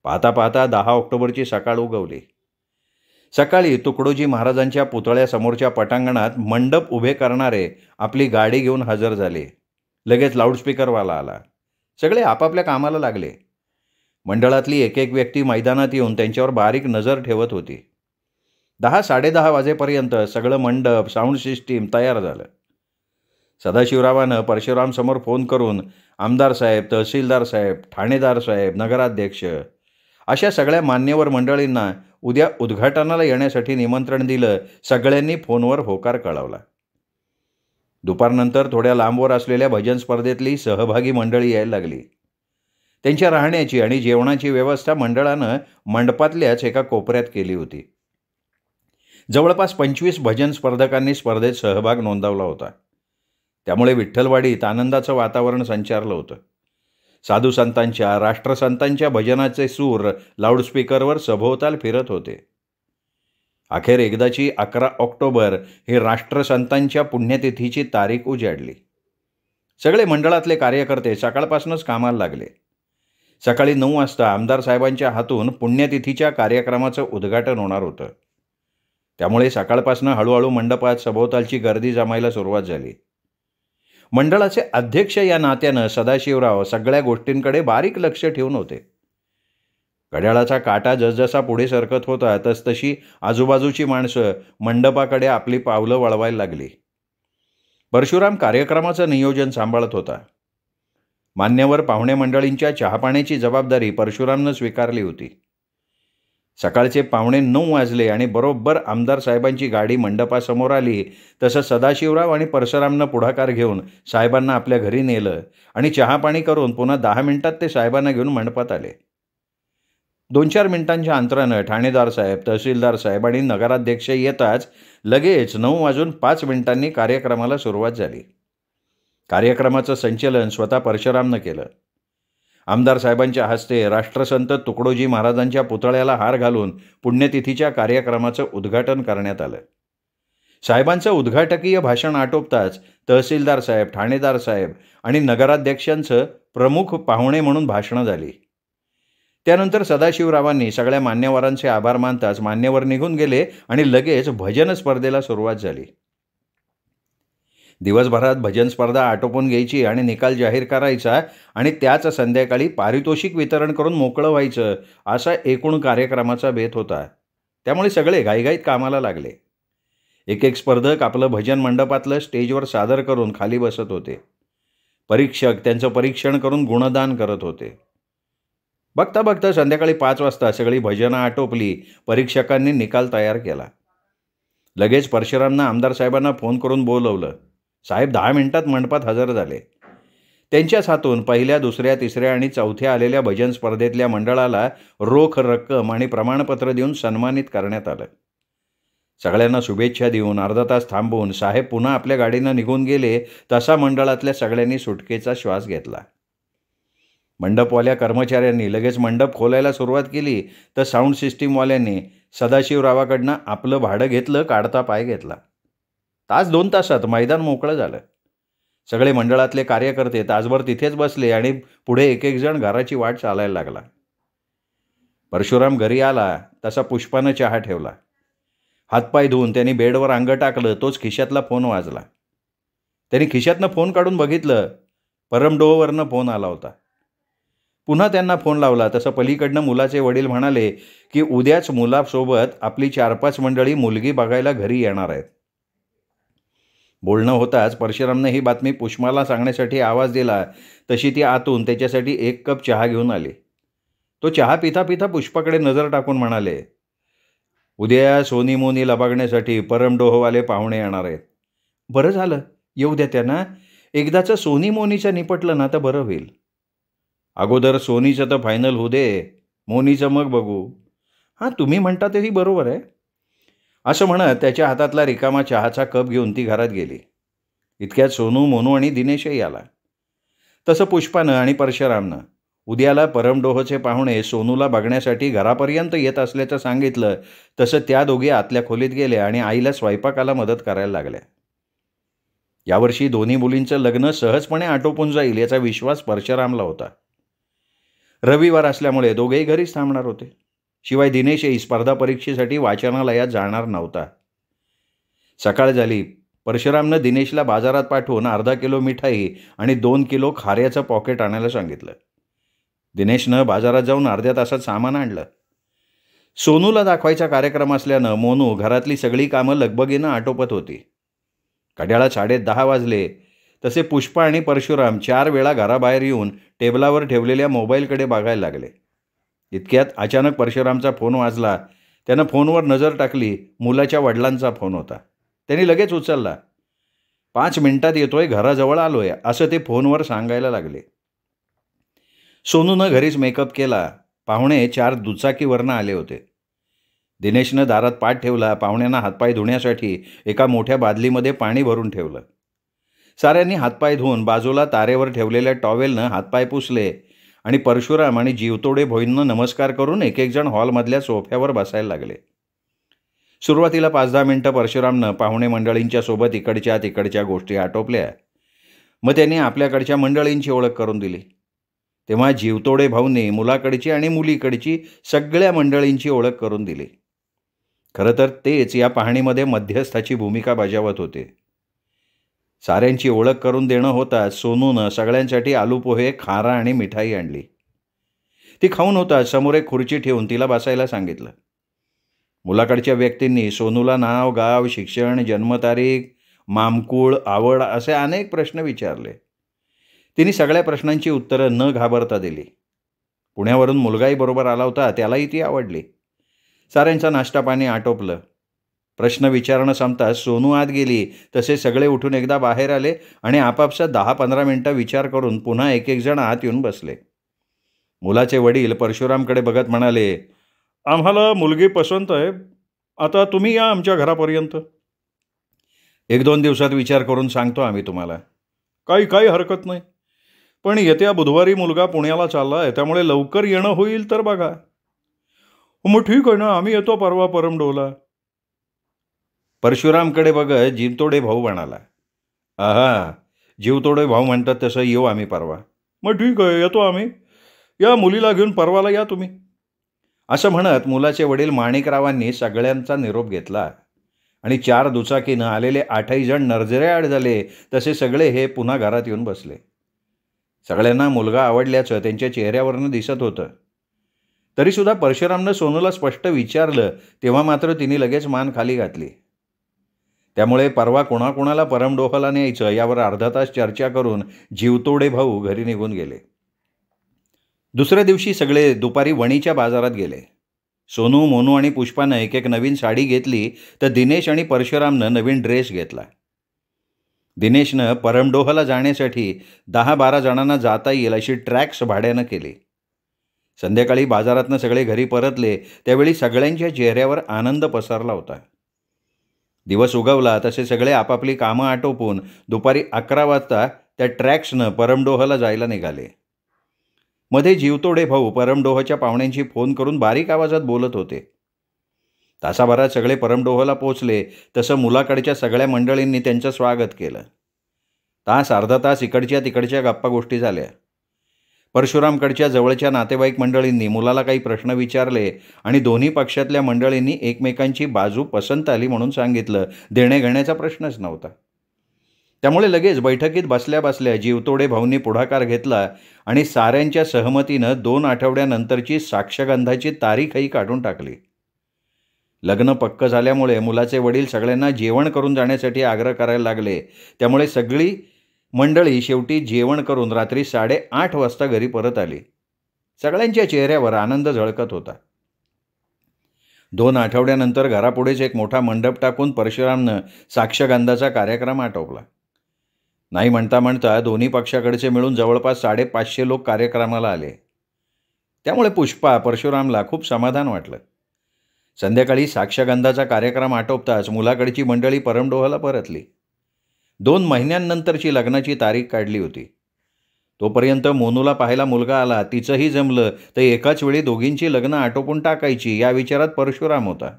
पाहता पाहता 10 ऑक्टोबरची सकाळ उगवली. सकाळी तुकडोजी महाराजांच्या पुतळ्यासमोरच्या पटांगणात मंडप उभे करणारे आपली गाडी घेऊन हजर झाले. लगेच लाऊडस्पीकरवाला आला. सगळे आपापल्या कामाला लागले. मंडळातली एक एक व्यक्ती मैदानात येऊन त्यांच्यावर बारीक नजर ठेवत होती. 10-10:30 वाजेपर्यंत सगळं मंडप, साऊंड सिस्टीम तयार झालं. सदाशिवरावानं परशुरामसमोर फोन करून आमदार साहेब, तहसीलदार साहेब, ठाणेदार साहेब, नगराध्यक्ष अशा सगळ्या मान्यवर मंडळींना उद्या उद्घाटनाला येण्यासाठी निमंत्रण दिलं. सगळ्यांनी फोनवर होकार कळवला. दुपारनंतर थोड्या लांबवर असलेल्या भजन स्पर्धेतली सहभागी मंडळी यायला लागली. त्यांच्या राहण्याची आणि जेवणाची व्यवस्था मंडळानं मंडपातल्याच एका कोपऱ्यात केली होती. जवळपास 25 भजन स्पर्धकांनी स्पर्धेत सहभाग नोंदवला होता. त्यामुळे विठ्ठलवाडीत आनंदाचं वातावरण संचारलं होतं. साधू संतांच्या, राष्ट्रसंतांच्या भजनाचे सूर लाऊडस्पीकरवर सभोवताल फिरत होते. अखेर एकदाची 11 ऑक्टोबर ही राष्ट्रसंतांच्या पुण्यतिथीची तारीख उजाडली. सगळे मंडळातले कार्यकर्ते सकाळपासूनच कामाला लागले. सकाळी 9 वाजता आमदार साहेबांच्या हातून पुण्यतिथीच्या कार्यक्रमाचं उद्घाटन होणार होतं. त्यामुळे सकाळपासून हळूहळू मंडपात सभोवतालची गर्दी जमायला सुरुवात झाली. मंडळाचे अध्यक्ष या नात्यानं सदाशिवराव सगळ्या गोष्टींकडे बारीक लक्ष ठेवून होते. घड्याळाचा काटा जसजसा पुढे सरकत होता तसतशी आजूबाजूची माणसं मंडपाकडे आपली पावलं वळवायला लागली. परशुराम कार्यक्रमाचं नियोजन सांभाळत होता. मान्यवर पाहुणे मंडळींच्या चहापाण्याची जबाबदारी परशुरामनं स्वीकारली होती. सकाळचे 8:45 वाजले आणि बरोबर आमदार साहेबांची गाडी मंडपासमोर आली तसं सदाशिवराव आणि परशुरामनं पुढाकार घेऊन साहेबांना आपल्या घरी नेलं आणि चहापाणी करून पुन्हा 10 मिनिटात ते साहेबांना घेऊन मंडपात आले. 2-4 मिनिटांच्या अंतरानं ठाणेदार साहेब, तहसीलदार साहेब आणि नगराध्यक्ष येताच लगेच 9:05 कार्यक्रमाला सुरुवात झाली. कार्यक्रमाचं संचलन स्वतः परशुरामनं केलं. आमदार साहेबांच्या हस्ते राष्ट्रसंत तुकडोजी महाराजांच्या पुतळ्याला हार घालून पुण्यतिथीच्या कार्यक्रमाचं उद्घाटन करण्यात आलं. साहेबांचं उद्घाटकीय भाषण आटोपताच तहसीलदार साहेब, ठाणेदार साहेब आणि नगराध्यक्षांचं प्रमुख पाहुणे म्हणून भाषणं झाली. त्यानंतर सदाशिवरावांनी सगळ्या मान्यवरांचे आभार मानताच मान्यवर निघून गेले आणि लगेच भजन स्पर्धेला सुरुवात झाली. दिवसभरात भजन स्पर्धा आटोपून घ्यायची आणि निकाल जाहीर करायचा आणि त्याच संध्याकाळी पारितोषिक वितरण करून मोकळं व्हायचं असा एकूण कार्यक्रमाचा बेत होता. त्यामुळे सगळे घाईघाईत कामाला लागले. एक एक स्पर्धक आपलं भजन मंडपातलं स्टेजवर सादर करून खाली बसत होते. परीक्षक त्यांचं परीक्षण करून गुणदान करत होते. बघता बघता संध्याकाळी 5 वाजता सगळी भजनं आटोपली. परीक्षकांनी निकाल तयार केला. लगेच परशुरामनं आमदार साहेबांना फोन करून बोलवलं. साहेब 10 मिनिटात मंडपात हजर झाले. त्यांच्याच हातून पहिल्या, दुसऱ्या, तिसऱ्या आणि चौथ्या आलेल्या भजन स्पर्धेतल्या मंडळाला रोख रक्कम आणि प्रमाणपत्र देऊन सन्मानित करण्यात आलं. सगळ्यांना शुभेच्छा देऊन अर्धा तास थांबवून साहेब पुन्हा आपल्या गाडीनं निघून गेले तसा मंडळातल्या सगळ्यांनी सुटकेचा श्वास घेतला. मंडपवाल्या कर्मचाऱ्यांनी लगेच मंडप खोलायला सुरुवात केली तर साऊंड सिस्टीमवाल्यांनी सदाशिवरावाकडनं आपलं भाडं घेतलं, काढता पाय घेतला. 1-2 तासात मैदान मोकळं झालं. सगळे मंडळातले कार्यकर्ते तासभर तिथेच बसले आणि पुढे एक एक जण घराची वाट चालायला लागला. परशुराम घरी आला तसा पुष्पानं चहा ठेवला. हातपाय धुवून त्यांनी बेडवर अंग टाकलं तोच खिशातला फोन वाजला. त्यांनी खिशातनं फोन काढून बघितलं. परमडोहवरनं फोन आला होता. पुन्हा त्यांना फोन लावला तसं पलीकडनं मुलाचे वडील म्हणाले की उद्याच मुलासोबत आपली 4-5 मंडळी मुलगी बघायला घरी येणार आहेत. बोलणं होताच परशुरामने ही बातमी पुष्पाला सांगण्यासाठी आवाज दिला तशी ती आतून त्याच्यासाठी 1 कप चहा घेऊन आली. तो चहा पिता पिता पुष्पाकडे नजर टाकून म्हणाले, उद्या सोनी मोनीला बघण्यासाठी परमडोहवाले पाहुणे येणार आहेत. बरं झालं, येऊ द्या त्यांना. एकदाचं सोनी मोनीचं निपटलं ना तर बरं होईल. अगोदर सोनीचं तर फायनल होऊ दे, मोनीचं मग बघू. हां, तुम्ही म्हणता तेही बरोबर आहे. असं म्हणत त्याच्या हातातला रिकामा चहाचा कप घेऊन ती घरात गेली. इतक्यात सोनू, मोनू आणि दिनेशही आला. तसं पुष्पानं आणि परशुरामनं उद्याला परमडोहचे पाहुणे सोनूला बघण्यासाठी घरापर्यंत येत असल्याचं सांगितलं तसं त्या दोघी आतल्या खोलीत गेल्या आणि आईला स्वयंपाकाला मदत करायला लागल्या. यावर्षी दोन्ही मुलींचं लग्न सहजपणे आटोपून जाईल याचा विश्वास परशुरामला होता. रविवार असल्यामुळे दोघेही घरीच थांबणार होते. शिवाय दिनेशही स्पर्धा परीक्षेसाठी वाचनालयात जाणार नव्हता. सकाळ झाली. परशुरामनं दिनेशला बाजारात पाठवून अर्धा किलो मिठाई आणि 2 किलो खाऱ्याचं पॉकेट आणायला सांगितलं. दिनेशनं बाजारात जाऊन अर्ध्या तासात सामान आणलं. सोनूला दाखवायचा कार्यक्रम असल्यानं मोनू घरातली सगळी कामं लगबगीनं आटोपत होती. घड्याळात 10:30 वाजले तसे पुष्पा आणि परशुराम 4 वेळा घराबाहेर येऊन टेबलावर ठेवलेल्या मोबाईलकडे बघायला लागले. इतक्यात अचानक परशुरामचा फोन वाजला. त्यानं फोनवर नजर टाकली. मुलाच्या वडिलांचा फोन होता. त्यांनी लगेच उचलला. 5 मिनिटात येतोय, घराजवळ आलोय असं ते फोनवर सांगायला लागले. सोनूनं घरीच मेकअप केला. पाहुणे 4 दुचाकीवरनं आले होते. दिनेशनं दारात पाट ठेवला. पाहुण्यांना हातपाय धुण्यासाठी एका मोठ्या बादलीमध्ये पाणी भरून ठेवलं. साऱ्यांनी हातपाय धुवून बाजूला तारेवर ठेवलेल्या टॉवेलनं हातपाय पुसले आणि परशुराम आणि जीवतोडे भोईंना नमस्कार करून एक एक जण हॉलमधल्या सोफ्यावर बसायला लागले. सुरुवातीला 5-10 मिनिटं परशुरामनं पाहुणे मंडळींच्या सोबत इकडच्या तिकडच्या गोष्टी आटोपल्या. मग त्यांनी आपल्याकडच्या मंडळींची ओळख करून दिली. तेव्हा जीवतोडे भाऊंनी मुलाकडची आणि मुलीकडची सगळ्या मंडळींची ओळख करून दिली. खरं तर तेच या पाहणीमध्ये मध्यस्थाची भूमिका बजावत होते. साऱ्यांची ओळख करून देणं होताच सोनूनं सगळ्यांसाठी आलू पोहे, खारा आणि मिठाई आणली. ती खाऊन होताच समोर एक खुर्ची ठेवून तिला बसायला सांगितलं. मुलाकडच्या व्यक्तींनी सोनूला नाव, गाव, शिक्षण, जन्मतारीख, मामकूळ, आवड असे अनेक प्रश्न विचारले. तिने सगळ्या प्रश्नांची उत्तरं न घाबरता दिली. पुण्यावरून मुलगाही बरोबर आला होता, त्यालाही ती आवडली. साऱ्यांचा नाश्ता पाणी आटोपलं. प्रश्न विचारणं संपताच सोनू आत गेली तसे सगळे उठून एकदा बाहेर आले आणि आपापसात 10-15 मिनिटं विचार करून पुन्हा एक एक जण आत येऊन बसले. मुलाचे वडील परशुरामकडे बघत म्हणाले, आम्हाला मुलगी पसंत आहे. आता तुम्ही या आमच्या घरापर्यंत. 1-2 दिवसात विचार करून सांगतो आम्ही तुम्हाला. काही हरकत नाही. पण येत्या बुधवारी मुलगा पुण्याला चालला आहे, त्यामुळे लवकर येणं होईल तर बघा. मग ठीक आहे ना, आम्ही येतो परवा परमडोला. परशुरामकडे बघत जीवतोडे भाऊ म्हणाला, आहा, जीवतोडे भाऊ म्हणतात तसं येऊ आम्ही परवा. मग ठीक आहे, येतो आम्ही. या मुलीला घेऊन परवाला या तुम्ही. असं म्हणत मुलाचे वडील माणिकरावांनी सगळ्यांचा निरोप घेतला आणि 4 दुचाकीनं आलेले 8ही जण नरजऱ्याआड झाले तसे सगळे हे पुन्हा घरात येऊन बसले. सगळ्यांना मुलगा आवडल्याचं त्यांच्या चेहऱ्यावरनं दिसत होतं. तरीसुद्धा परशुरामनं सोनूला स्पष्ट विचारलं तेव्हा मात्र तिने लगेच मान खाली घातली. त्यामुळे परवा कोणाकोणाला परमडोहाला न्यायचं यावर अर्धा तास चर्चा करून जीवतोडे भाऊ घरी निघून गेले. दुसऱ्या दिवशी सगळे दुपारी वणीच्या बाजारात गेले. सोनू, मोनू आणि पुष्पानं एक एक नवीन साडी घेतली तर दिनेश आणि परशुरामनं नवीन ड्रेस घेतला. दिनेशनं परमडोहाला जाण्यासाठी 10-12 जणांना जाता येईल अशी ट्रॅक्स भाड्यानं केली. संध्याकाळी बाजारातनं सगळे घरी परतले त्यावेळी सगळ्यांच्या चेहऱ्यावर आनंद पसरला होता. दिवस उगवला तसे सगळे आपापली कामं आटोपून दुपारी 11 वाजता त्या ट्रॅक्सनं परमडोहाला जायला निघाले. मध्ये जीवतोडे भाऊ परमडोहच्या पाहुण्यांशी फोन करून बारीक आवाजात बोलत होते. तासाभरात सगळे परमडोहाला पोचले तसं मुलाकडच्या सगळ्या मंडळींनी त्यांचं स्वागत केलं. अर्धा तास इकडच्या तिकडच्या गप्पा गोष्टी झाल्या. परशुरामकडच्या जवळच्या नातेवाईक मंडळींनी मुलाला काही प्रश्न विचारले आणि दोन्ही पक्षातल्या मंडळींनी एकमेकांची बाजू पसंत आली म्हणून सांगितलं. देण्याघेण्याचा प्रश्नच नव्हता. त्यामुळे लगेच बैठकीत बसल्या बसल्या जीवतोडे भाऊंनी पुढाकार घेतला आणि साऱ्यांच्या सहमतीनं 2 आठवड्यानंतरची साक्षगंधाची तारीखही काढून टाकली. लग्न पक्क झाल्यामुळे मुलाचे वडील सगळ्यांना जेवण करून जाण्यासाठी आग्रह करायला लागले. त्यामुळे सगळी मंडळी शेवटी जेवण करून रात्री 8:30 वाजता घरी परत आली. सगळ्यांच्या चेहऱ्यावर आनंद झळकत होता. 2 आठवड्यानंतर घरापुढेच एक मोठा मंडप टाकून परशुरामनं साक्षगंधाचा कार्यक्रम आटोपला. नाही म्हणता म्हणता दोन्ही पक्षाकडचे मिळून जवळपास 550 लोक कार्यक्रमाला आले. त्यामुळे पुष्पा, परशुरामला खूप समाधान वाटलं. संध्याकाळी साक्षगंधाचा कार्यक्रम आटोपताच मुलाकडची मंडळी परमडोहाला परतली. 2 महिन्यांनंतरची लग्नाची तारीख काढली होती. तोपर्यंत मोनूला पाहायला मुलगा आला, तिचंही जमलं तर एकाच वेळी दोघींची लग्न आटोपून टाकायची या विचारात परशुराम होता.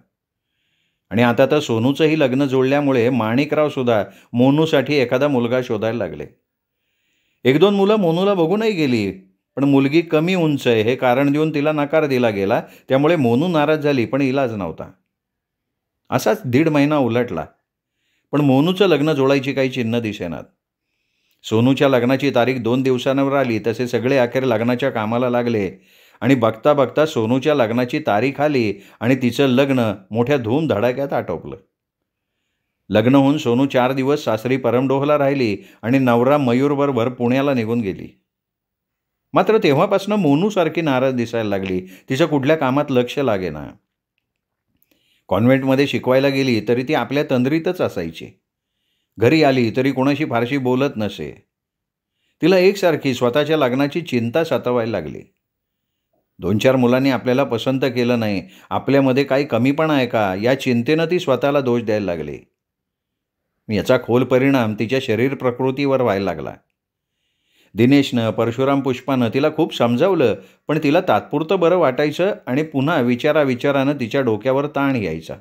आणि आता तर सोनूचंही लग्न जुळल्यामुळे माणिकराव सुद्धा मोनूसाठी एखादा मुलगा शोधायला लागले. 1-2 मुलं मोनूला बघूनही गेली, पण मुलगी कमी उंच आहे हे कारण देऊन तिला नकार दिला गेला. त्यामुळे मोनू नाराज झाली, पण इलाज नव्हता. असाच 1.5 महिना उलटला, पण मोनूचं लग्न जुळायची काही चिन्ह दिसेनात. सोनूच्या लग्नाची तारीख 2 दिवसांवर आली तसे सगळे अखेर लग्नाच्या कामाला लागले आणि बघता बघता सोनूच्या लग्नाची तारीख आली आणि तिचं लग्न मोठ्या धूमधडाक्यात आटोपलं. लग्न होऊन सोनू 4 दिवस सासरी परमडोहला राहिली आणि नवरा मयूरबरोबर पुण्याला निघून गेली. मात्र तेव्हापासून मोनूसारखी नाराज दिसायला लागली. तिचं कुठल्या कामात लक्ष लागेना. कॉन्व्हेंटमध्ये शिकवायला गेली तरी ती आपल्या तंद्रीतच असायची. घरी आली तरी कोणाशी फारशी बोलत नसे. तिला एकसारखी स्वतःच्या लग्नाची चिंता सतावायला लागली. 2-4 मुलांनी आपल्याला पसंत केलं नाही, आपल्यामध्ये काही कमीपणा आहे का, या चिंतेनं ती स्वतःला दोष द्यायला लागली. याचा खोल परिणाम तिच्या शरीर प्रकृतीवर व्हायला लागला. दिनेशनं, परशुराम, पुष्पानं तिला खूप समजावलं, पण तिला तात्पुरतं बरं वाटायचं आणि पुन्हा विचारानं तिच्या डोक्यावर ताण यायचा.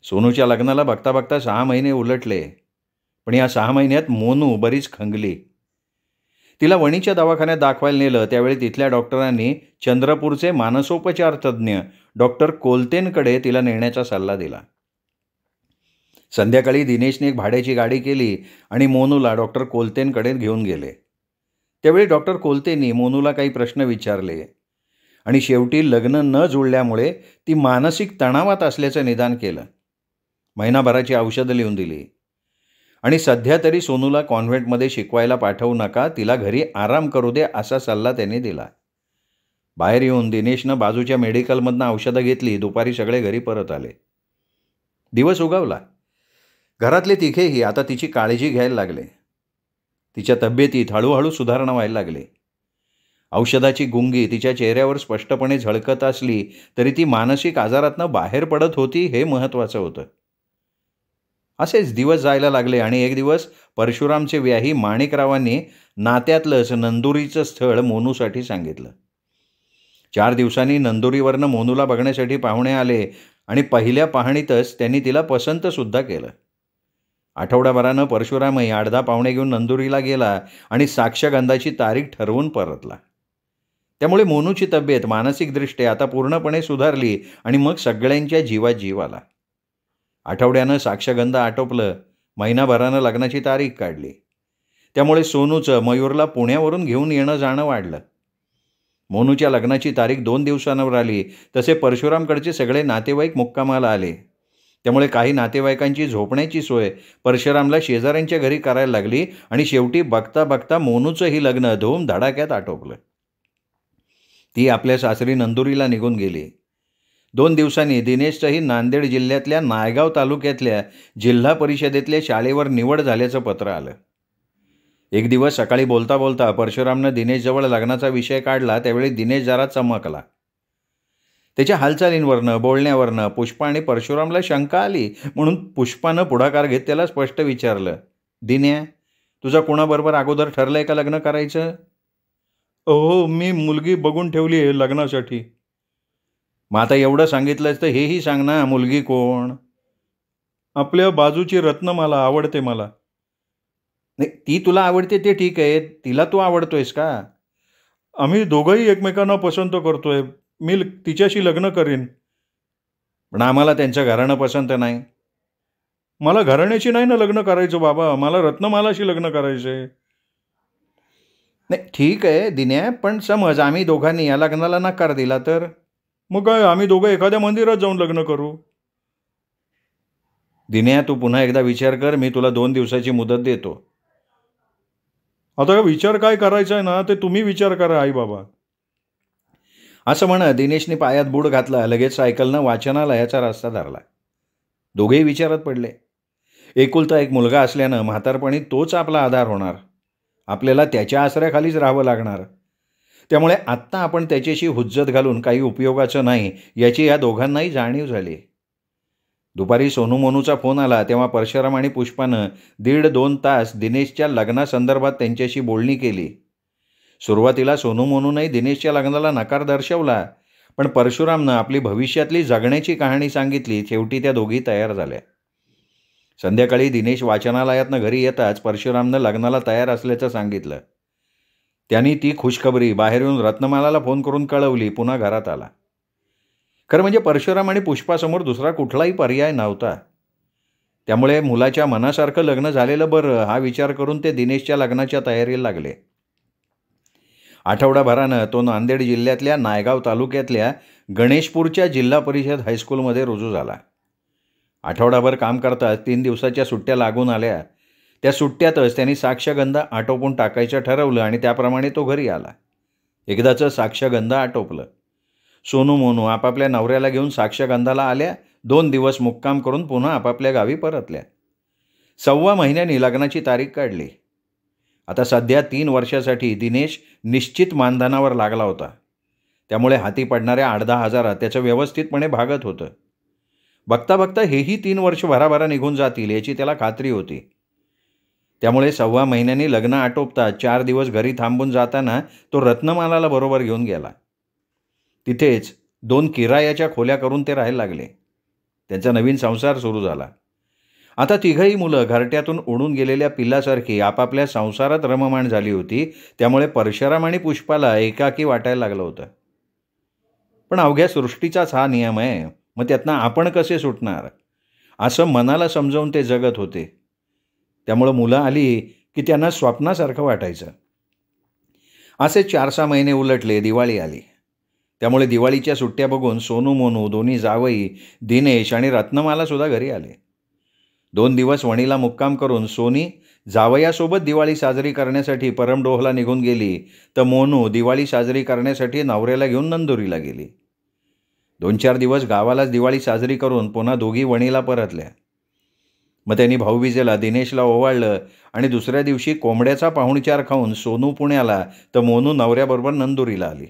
सोनूच्या लग्नाला बघता बघता 6 महिने उलटले, पण या 6 महिन्यात मोनू बरीच खंगली. तिला वणीच्या दवाखान्यात दाखवायला नेलं, त्यावेळी तिथल्या डॉक्टरांनी चंद्रपूरचे मानसोपचार तज्ज्ञ डॉक्टर कोलतेंकडे तिला नेण्याचा सल्ला दिला. संध्याकाळी दिनेशने एक भाड्याची गाडी केली आणि मोनूला डॉक्टर कोलतेंकडे घेऊन गेले. त्यावेळी डॉक्टर कोलतेंनी मोनूला काही प्रश्न विचारले आणि शेवटी लग्न न जुळल्यामुळे ती मानसिक तणावात असल्याचं निदान केलं. महिनाभराची औषधं लिहून दिली आणि सध्या तरी सोनूला कॉन्व्हेंटमध्ये शिकवायला पाठवू नका, तिला घरी आराम करू दे असा सल्ला त्यांनी दिला. बाहेर येऊन दिनेशनं बाजूच्या मेडिकलमधनं औषधं घेतली. दुपारी सगळे घरी परत आले. दिवस उगवला. घरातले तिघेही आता तिची काळजी घ्यायला लागले. तिच्या तब्येतीत हळूहळू सुधारणा व्हायला लागली. औषधाची गुंगी तिच्या चेहऱ्यावर स्पष्टपणे झळकत असली तरी ती मानसिक आजारातनं बाहेर पडत होती, हे महत्त्वाचं होतं. असेच दिवस जायला लागले आणि एक दिवस परशुरामचे व्याही माणिकरावांनी नात्यातलंच नंदुरीचं स्थळ मोनूसाठी सांगितलं. 4 दिवसांनी नंदुरीवरनं मोनूला बघण्यासाठी पाहुणे आले आणि पहिल्या पाहणीतच त्यांनी तिला पसंतसुद्धा केलं. आठवडाभरानं परशुरामही 8-10 पाहुणे घेऊन नंदुरीला गेला आणि साक्षगंधाची तारीख ठरवून परतला. त्यामुळे मोनूची तब्येत मानसिकदृष्ट्या आता पूर्णपणे सुधारली आणि मग सगळ्यांच्या जीवात जीव आला. आठवड्यानं साक्षगंध आटोपलं. महिनाभरानं लग्नाची तारीख काढली. त्यामुळे सोनूचं मयूरला पुण्यावरून घेऊन येणं जाणं वाढलं. मोनूच्या लग्नाची तारीख 2 दिवसांवर आली. तसे परशुरामकडचे सगळे नातेवाईक मुक्कामाला आले. त्यामुळे काही नातेवाईकांची झोपण्याची सोय परशुरामला शेजाऱ्यांच्या घरी करायला लागली आणि शेवटी बघता बघता मोनूचंही लग्न धूमधडाक्यात आटोपलं. ती आपल्या सासरी नंदुरीला निघून गेली. 2 दिवसांनी दिनेशचंही नांदेड जिल्ह्यातल्या नायगाव तालुक्यातल्या जिल्हा परिषदेतल्या शाळेवर निवड झाल्याचं पत्र आलं. एक दिवस सकाळी बोलता बोलता परशुरामनं दिनेशजवळ लग्नाचा विषय काढला. त्यावेळी दिनेश जरा चमकला. त्याच्या हालचालींवरनं, बोलण्यावरनं पुष्पा आणि परशुरामला शंका आली. म्हणून पुष्पानं पुढाकार घेत त्याला स्पष्ट विचारलं, दिन्या, तुझं कोणाबरोबर अगोदर ठरलंय का लग्न करायचं? हो, मी मुलगी बघून ठेवली आहे लग्नासाठी. मग आता एवढं सांगितलंच तर हेही सांग ना, मुलगी कोण? आपल्या बाजूची रत्नमाला आवडते मला. नाही, ती तुला आवडते ते ठीक आहे, तिला तू आवडतोयस का? आम्ही दोघंही एकमेकांना पसंत करतोय. मी तिच्याशी लग्न करीन. पण आम्हाला त्यांचं घराणं पसंत नाही. मला घराण्याशी नाही ना लग्न करायचं बाबा, मला रत्नमालाशी लग्न करायचंय. नाही ठीक आहे दिन्या, पण समज आम्ही दोघांनी या लग्नाला नकार दिला तर? मग काय, आम्ही दोघं एखाद्या मंदिरात जाऊन लग्न करू. दिन्या, तू पुन्हा एकदा विचार कर. मी तुला 2 दिवसाची मुदत देतो. आता विचार काय करायचा आहे ना, ते तुम्ही विचार करा आई बाबा. असं म्हणत दिनेशने पायात बूट घातला. लगेच सायकलनं वाचनालयाचा रस्ता धरला. दोघेही विचारात पडले. एकुलता एक मुलगा असल्यानं म्हातारपणी तोच आपला आधार होणार. आपल्याला त्याच्या आसऱ्याखालीच राहावं लागणार. त्यामुळे आत्ता आपण त्याच्याशी हुज्जत घालून काही उपयोगाचं नाही, याची या दोघांनाही जाणीव झाली. दुपारी सोनू मोनूचा फोन आला. तेव्हा परशुराम आणि पुष्पानं 1.5-2 तास दिनेशच्या लग्नासंदर्भात त्यांच्याशी बोलणी केली. सुरुवातीला सोनू मोनूनही दिनेशच्या लग्नाला नकार दर्शवला, पण परशुरामनं आपली भविष्यातली जगण्याची कहाणी सांगितली. शेवटी त्या दोघी तयार झाल्या. संध्याकाळी दिनेश वाचनालयातनं घरी येताच परशुरामनं लग्नाला तयार असल्याचं सांगितलं. त्यांनी ती खुशखबरी बाहेर येऊन रत्नमालाला फोन करून कळवली. पुन्हा घरात आला. खरं म्हणजे परशुराम आणि पुष्पासमोर दुसरा कुठलाही पर्याय नव्हता. त्यामुळे मुलाच्या मनासारखं लग्न झालेलं बरं, हा विचार करून ते दिनेशच्या लग्नाच्या तयारीला लागले. आठवडाभरानं तो नांदेड जिल्ह्यातल्या नायगाव तालुक्यातल्या गणेशपूरच्या जिल्हा परिषद हायस्कूलमध्ये रुजू झाला. आठवडाभर काम करताच 3 दिवसाच्या सुट्ट्या लागून आल्या. त्या सुट्ट्यातच त्यांनी साक्षगंध आटोपून टाकायचं ठरवलं आणि त्याप्रमाणे तो घरी आला. एकदाचं साक्षगंध आटोपलं. सोनू मोनू आपापल्या नवऱ्याला घेऊन साक्षगंधाला आल्या. 2 दिवस मुक्काम करून पुन्हा आपापल्या गावी परतल्या. 1.25 महिन्यांनी लग्नाची तारीख काढली. आता सध्या 3 वर्षासाठी दिनेश निश्चित मानधनावर लागला होता. त्यामुळे हाती पडणाऱ्या 8-10 हजारात त्याचं व्यवस्थितपणे भागत होतं. बघता बघता हेही 3 वर्ष भराभरा निघून जातील याची त्याला खात्री होती. त्यामुळे 1.25 महिन्यांनी लग्न आटोपतात 4 दिवस घरी थांबून जाताना तो रत्नमालाला बरोबर घेऊन गेला. तिथेच 2 किरायाच्या खोल्या करून ते राहायला लागले. त्यांचा नवीन संसार सुरू झाला. आता तिघही मुलं घरट्यातून उडून गेलेल्या पिल्लासारखी आपापल्या संसारात रममाण झाली होती. त्यामुळे परशुराम आणि पुष्पाला एकाकी वाटायला लागलं होतं. पण अवघ्या सृष्टीचाच हा नियम आहे, मग त्यातनं आपण कसे सुटणार, असं मनाला समजावून ते जगत होते. त्यामुळं मुलं आली की त्यांना स्वप्नासारखं वाटायचं. असे 4-6 महिने उलटले. दिवाळी आली. त्यामुळे दिवाळीच्या सुट्ट्या बघून सोनू मोनू, दोन्ही जावई, दिनेश आणि रत्नमालासुद्धा घरी आले. 2 दिवस वणीला मुक्काम करून सोनी जावयासोबत दिवाळी साजरी करण्यासाठी परमडोहला निघून गेली, तर मोनू दिवाळी साजरी करण्यासाठी नवऱ्याला घेऊन नंदुरीला गेली. 2-4 दिवस गावालाच दिवाळी साजरी करून पुन्हा दोघी वणीला परतल्या. मग त्यांनी भाऊबीजेला दिनेशला ओवाळलं आणि दुसऱ्या दिवशी कोंबड्याचा पाहुणचार खाऊन सोनू पुण्याला, तर मोनू नवऱ्याबरोबर नंदुरीला आली.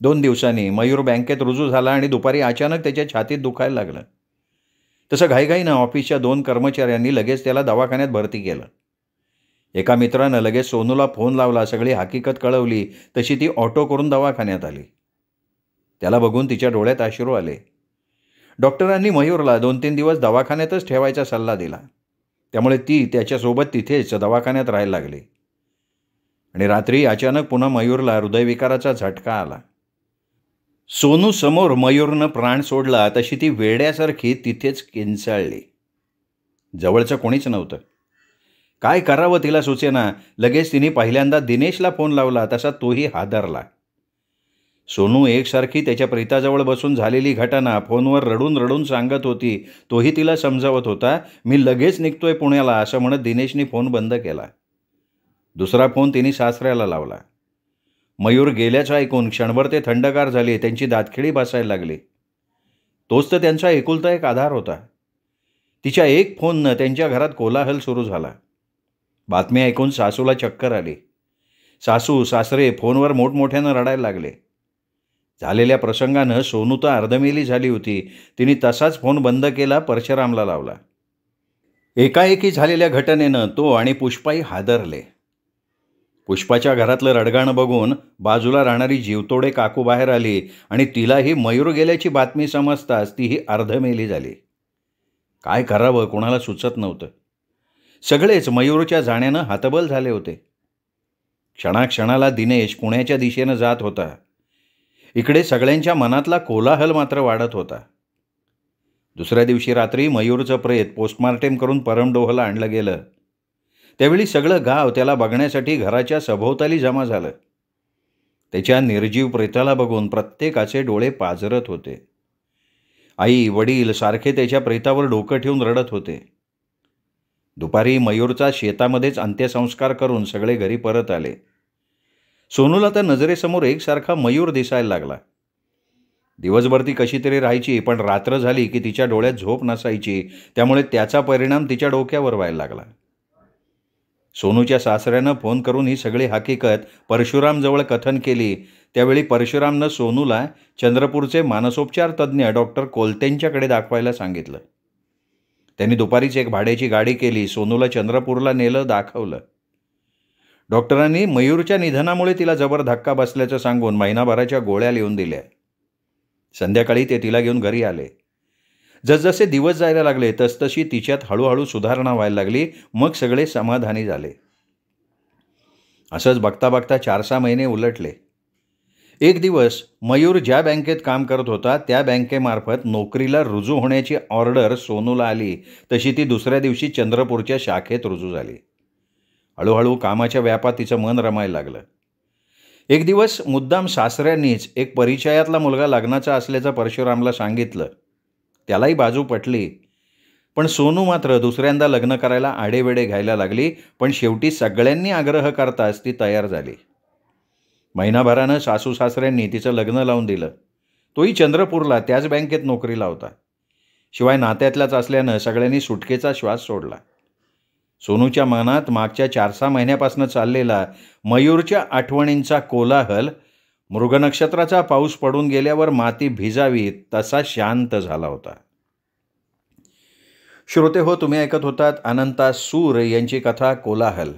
2 दिवसांनी मयूर बँकेत रुजू झाला आणि दुपारी अचानक त्याच्या छातीत दुखायला लागलं. तसं घाईघाईनं ऑफिसच्या 2 कर्मचाऱ्यांनी लगेच त्याला दवाखान्यात भरती केलं. एका मित्रानं लगेच सोनूला फोन लावला, सगळी हकीकत कळवली. तशी ती ऑटो करून दवाखान्यात आली. त्याला बघून तिच्या डोळ्यात अश्रू आले. डॉक्टरांनी मयूरला 2-3 दिवस दवाखान्यातच ठेवायचा सल्ला दिला. त्यामुळे ती त्याच्यासोबत तिथेच दवाखान्यात राहायला लागली. आणि रात्री अचानक पुन्हा मयूरला हृदयविकाराचा झटका आला. सोनू समोर मयूरनं प्राण सोडला तशी ती वेड्यासारखी तिथेच किंचाळली. जवळचं कोणीच नव्हतं. काय करावं तिला सुचेना. लगेच तिने पहिल्यांदा दिनेशला फोन लावला, तसा तोही हादरला. सोनू एकसारखी त्याच्या प्रेताजवळ बसून झालेली घटना फोनवर रडून रडून सांगत होती. तोही तिला समजावत होता. मी लगेच निघतोय पुण्याला, असं म्हणत दिनेशने फोन बंद केला. दुसरा फोन तिने सासऱ्याला लावला. मयूर गेल्याचं ऐकून क्षणभर ते थंडगार झाले. त्यांची दातखिळी बसायला लागली. तोच तर त्यांचा एकुलता एक आधार होता. तिच्या एक फोननं त्यांच्या घरात कोलाहल सुरू झाला. बातमी ऐकून सासूला चक्कर आली. सासू सासरे फोनवर मोठमोठ्यानं रडायला लागले. झालेल्या प्रसंगानं सोनू तर अर्धमेली झाली होती. तिने तसाच फोन बंद केला, परशुरामला लावला. एकाएकी झालेल्या घटनेनं तो आणि पुष्पाही हादरले. पुष्पाच्या घरातलं रडगाणं बघून बाजूला राहणारी जीवतोडे काकू बाहेर आली आणि तिलाही मयूर गेल्याची बातमी समजताच तीही अर्धमेली झाली. काय करावं कोणाला सुचत नव्हतं. सगळेच मयूरच्या जाण्यानं हतबल झाले होते. क्षणाक्षणाला दिनेश पुण्याच्या दिशेनं जात होता. इकडे सगळ्यांच्या मनातला कोलाहल मात्र वाढत होता. दुसऱ्या दिवशी रात्री मयूरचं प्रेत पोस्टमार्टेम करून परमडोहला आणलं गेलं. त्यावेळी सगळं गाव त्याला बघण्यासाठी घराच्या सभोवताली जमा झालं. त्याच्या निर्जीव प्रेताला बघून प्रत्येकाचे डोळे पाजरत होते. आई वडील सारखे त्याच्या प्रेतावर डोकं ठेवून रडत होते. दुपारी मयूरचा शेतामध्येच अंत्यसंस्कार करून सगळे घरी परत आले. सोनूला तर नजरेसमोर एकसारखा मयूर दिसायला लागला. दिवसभर ती कशी तरी राहायची, पण रात्र झाली की तिच्या डोळ्यात झोप नसायची. त्यामुळे त्याचा परिणाम तिच्या डोक्यावर व्हायला लागला. सोनूच्या सासऱ्यानं फोन करून ही सगळी हकीकत परशुरामजवळ कथन केली. त्यावेळी परशुरामनं सोनूला चंद्रपूरचे मानसोपचार तज्ज्ञ डॉक्टर कोलतेंच्याकडे दाखवायला सांगितलं. त्यांनी दुपारीच एक भाड्याची गाडी केली. सोनूला चंद्रपूरला नेलं, दाखवलं. डॉक्टरांनी मयूरच्या निधनामुळे तिला जबर धक्का बसल्याचं सांगून महिनाभराच्या गोळ्या लिहून दिल्या. संध्याकाळी ते तिला घेऊन घरी आले. जसजसे दिवस जायला लागले तसतशी तिच्यात हळूहळू सुधारणा व्हायला लागली. मग सगळे समाधानी झाले. असंच बघता बघता 4-6 महिने उलटले. एक दिवस मयूर ज्या बँकेत काम करत होता त्या बँकेमार्फत नोकरीला रुजू होण्याची ऑर्डर सोनूला आली. तशी ती दुसऱ्या दिवशी चंद्रपूरच्या शाखेत रुजू झाली. हळूहळू कामाच्या व्यापात तिचं मन रमायला लागलं. एक दिवस मुद्दाम सासऱ्यांनीच एक परिचयातला मुलगा लग्नाचा असल्याचं परशुरामला सांगितलं. त्यालाही बाजू पटली. पण सोनू मात्र दुसऱ्यांदा लग्न करायला आडेवेडे घ्यायला लागली. पण शेवटी सगळ्यांनी आग्रह करताच ती तयार झाली. महिनाभरानं सासू सासऱ्यांनी तिचं लग्न लावून दिलं. तोही चंद्रपूरला त्याच बँकेत नोकरीला होता. शिवाय नात्यातलाच असल्यानं सगळ्यांनी सुटकेचा श्वास सोडला. सोनूच्या मनात मागच्या 4-6 महिन्यापासून चाललेला मयूरच्या आठवणींचा कोलाहल मृगनक्षत्राचा पाऊस पडून गेल्यावर माती भिजावी तसा शांत झाला होता. श्रोते हो, तुम्ही ऐकत होतात अनंता सूर यांची कथा कोलाहल.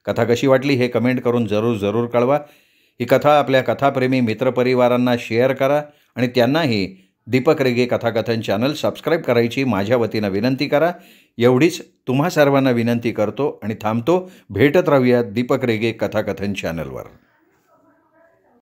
कथा कशी वाटली हे कमेंट करून जरूर कळवा. ही कथा आपल्या कथाप्रेमी मित्रपरिवारांना शेअर करा आणि त्यांनाही दीपक रेगे कथाकथन चॅनल सबस्क्राईब करायची माझ्या वतीनं विनंती करा. एवढीच तुम्हा सर्वांना विनंती करतो आणि थांबतो. भेटत राहूया दीपक रेगे कथाकथन चॅनलवर.